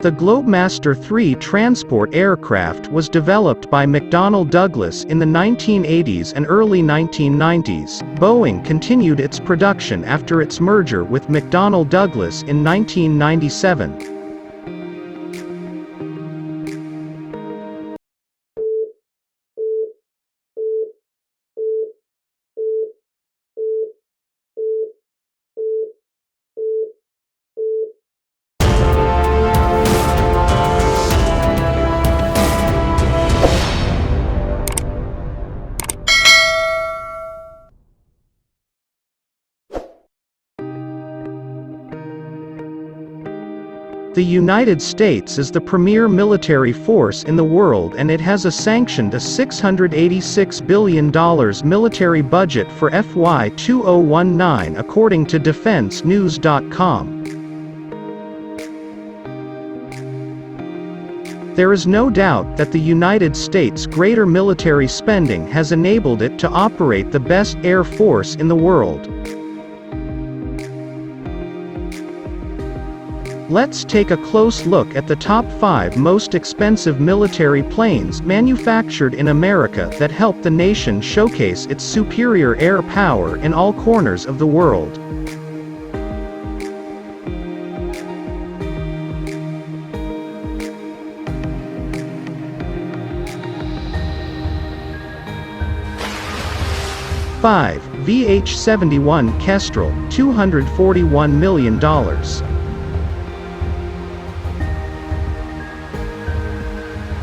The Globemaster III transport aircraft was developed by McDonnell Douglas in the 1980s and early 1990s. Boeing continued its production after its merger with McDonnell Douglas in 1997. The United States is the premier military force in the world, and it has sanctioned a $686 billion military budget for FY 2019 according to Defensenews.com. There is no doubt that the United States' greater military spending has enabled it to operate the best air force in the world. Let's take a close look at the top 5 most expensive military planes manufactured in America that help the nation showcase its superior air power in all corners of the world. #5. VH-71 Kestrel, $241 million.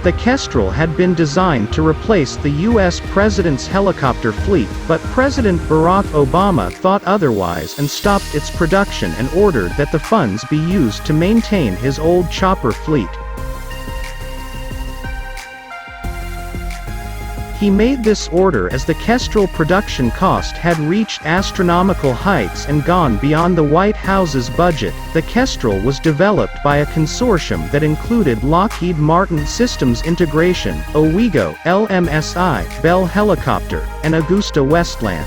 The Kestrel had been designed to replace the U.S. President's helicopter fleet, but President Barack Obama thought otherwise and stopped its production and ordered that the funds be used to maintain his old chopper fleet. He made this order as the Kestrel production cost had reached astronomical heights and gone beyond the White House's budget. The Kestrel was developed by a consortium that included Lockheed Martin Systems Integration, Owego, LMSI, Bell Helicopter, and AgustaWestland.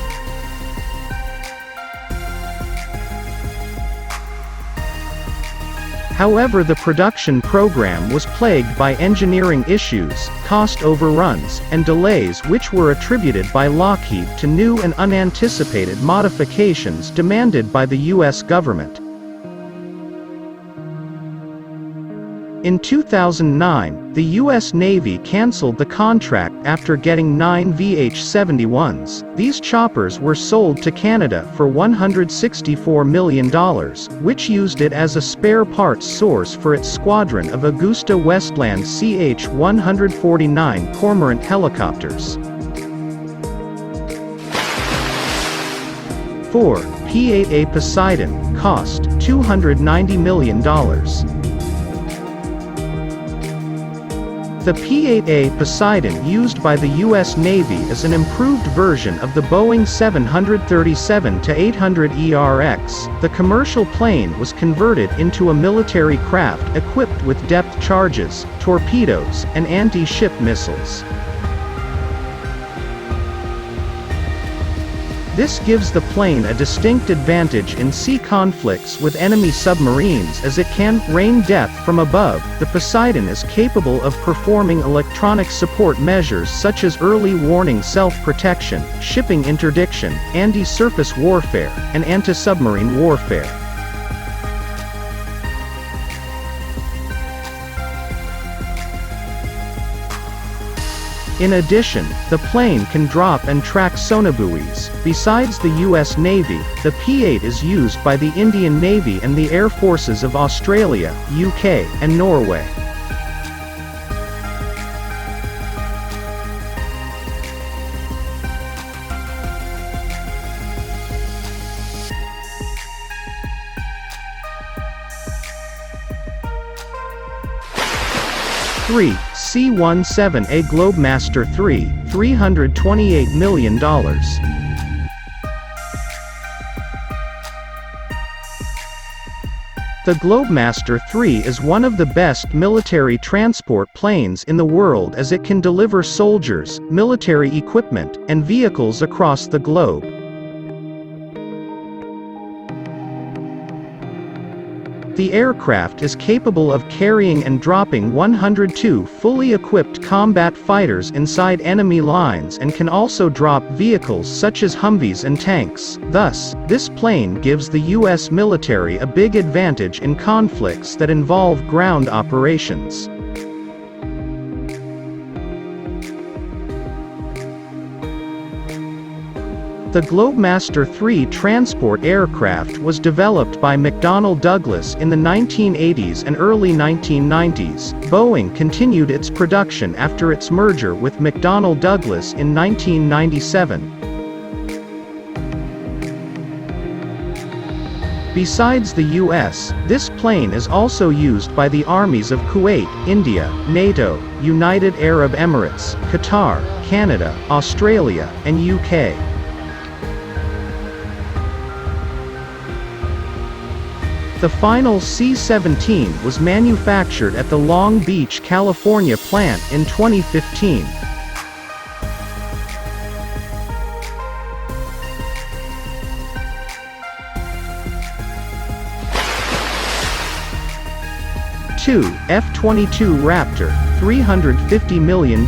However, the production program was plagued by engineering issues, cost overruns, and delays which were attributed by Lockheed to new and unanticipated modifications demanded by the U.S. government. In 2009, the U.S. Navy canceled the contract after getting 9 VH-71s. These choppers were sold to Canada for $164 million, which used it as a spare parts source for its squadron of AgustaWestland CH-149 Cormorant helicopters. 4. P-8A Poseidon, cost $290 million. The P-8A Poseidon used by the U.S. Navy is an improved version of the Boeing 737-800ERX. The commercial plane was converted into a military craft equipped with depth charges, torpedoes, and anti-ship missiles. This gives the plane a distinct advantage in sea conflicts with enemy submarines as it can rain death from above. The Poseidon is capable of performing electronic support measures such as early warning self-protection, shipping interdiction, anti-surface warfare, and anti-submarine warfare. In addition, the plane can drop and track sonobuoys. Besides the U.S. Navy, the P-8 is used by the Indian Navy and the Air Forces of Australia, UK, and Norway. #3. C-17A Globemaster III, $328 million. The Globemaster III is one of the best military transport planes in the world as it can deliver soldiers, military equipment, and vehicles across the globe. The aircraft is capable of carrying and dropping 102 fully equipped combat fighters inside enemy lines and can also drop vehicles such as Humvees and tanks. Thus, this plane gives the U.S. military a big advantage in conflicts that involve ground operations. The Globemaster III transport aircraft was developed by McDonnell Douglas in the 1980s and early 1990s. Boeing continued its production after its merger with McDonnell Douglas in 1997. Besides the U.S., this plane is also used by the armies of Kuwait, India, NATO, United Arab Emirates, Qatar, Canada, Australia, and UK. The final C-17 was manufactured at the Long Beach, California plant in 2015. Two F-22 Raptor, $350 million.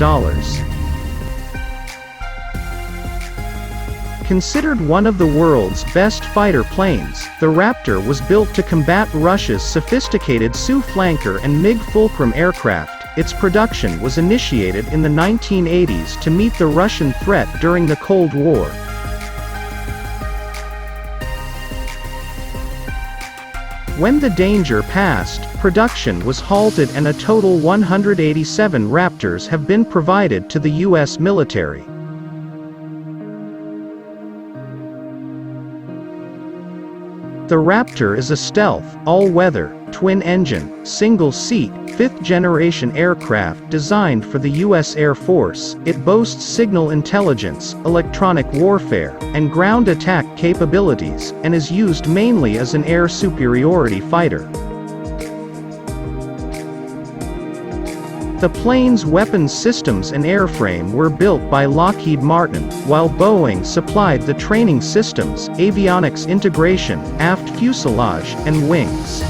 Considered one of the world's best fighter planes, the Raptor was built to combat Russia's sophisticated Su flanker and MiG Fulcrum aircraft. Its production was initiated in the 1980s to meet the Russian threat during the Cold War. When the danger passed, production was halted and a total 187 Raptors have been provided to the U.S. military. The Raptor is a stealth, all-weather, twin-engine, single-seat, fifth-generation aircraft designed for the U.S. Air Force. It boasts signal intelligence, electronic warfare, and ground attack capabilities, and is used mainly as an air superiority fighter. The plane's weapons systems and airframe were built by Lockheed Martin, while Boeing supplied the training systems, avionics integration, aft fuselage, and wings.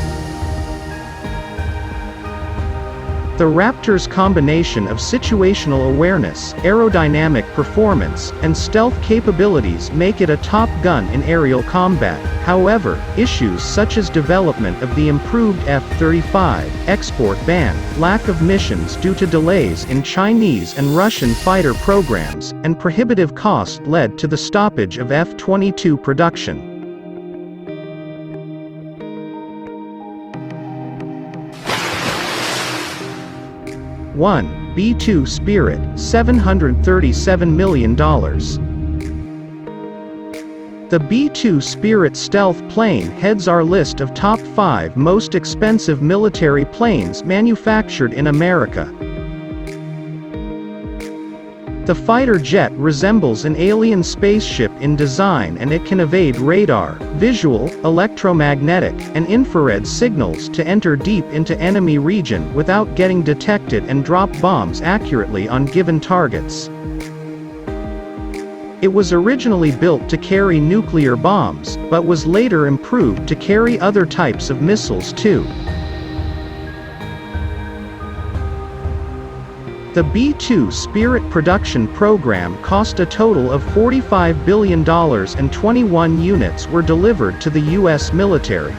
The Raptor's combination of situational awareness, aerodynamic performance, and stealth capabilities make it a top gun in aerial combat. However, issues such as development of the improved F-35, export ban, lack of missions due to delays in Chinese and Russian fighter programs, and prohibitive cost led to the stoppage of F-22 production. 1. B-2 Spirit, $737 million. The B-2 Spirit stealth plane heads our list of top 5 most expensive military planes manufactured in America. The fighter jet resembles an alien spaceship in design, and it can evade radar, visual, electromagnetic, and infrared signals to enter deep into enemy region without getting detected and drop bombs accurately on given targets. It was originally built to carry nuclear bombs, but was later improved to carry other types of missiles too. The B-2 Spirit production program cost a total of $45 billion and 21 units were delivered to the U.S. military.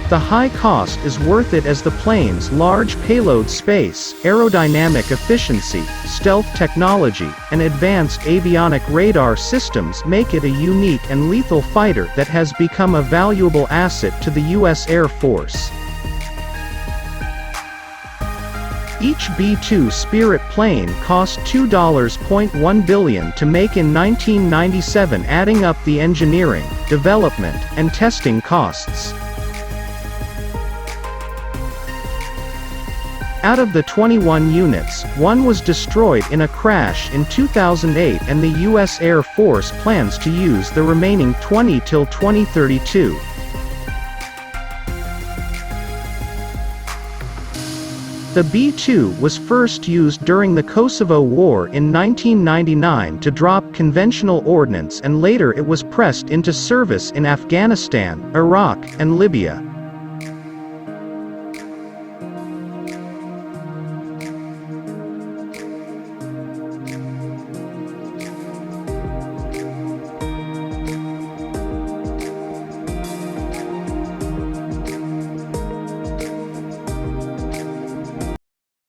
The high cost is worth it as the plane's large payload space, aerodynamic efficiency, stealth technology, and advanced avionic radar systems make it a unique and lethal fighter that has become a valuable asset to the U.S. Air Force. Each B-2 Spirit plane cost $2.1 billion to make in 1997, adding up the engineering, development, and testing costs. Out of the 21 units, one was destroyed in a crash in 2008, and the U.S. Air Force plans to use the remaining 20 till 2032. The B-2 was first used during the Kosovo War in 1999 to drop conventional ordnance, and later it was pressed into service in Afghanistan, Iraq, and Libya.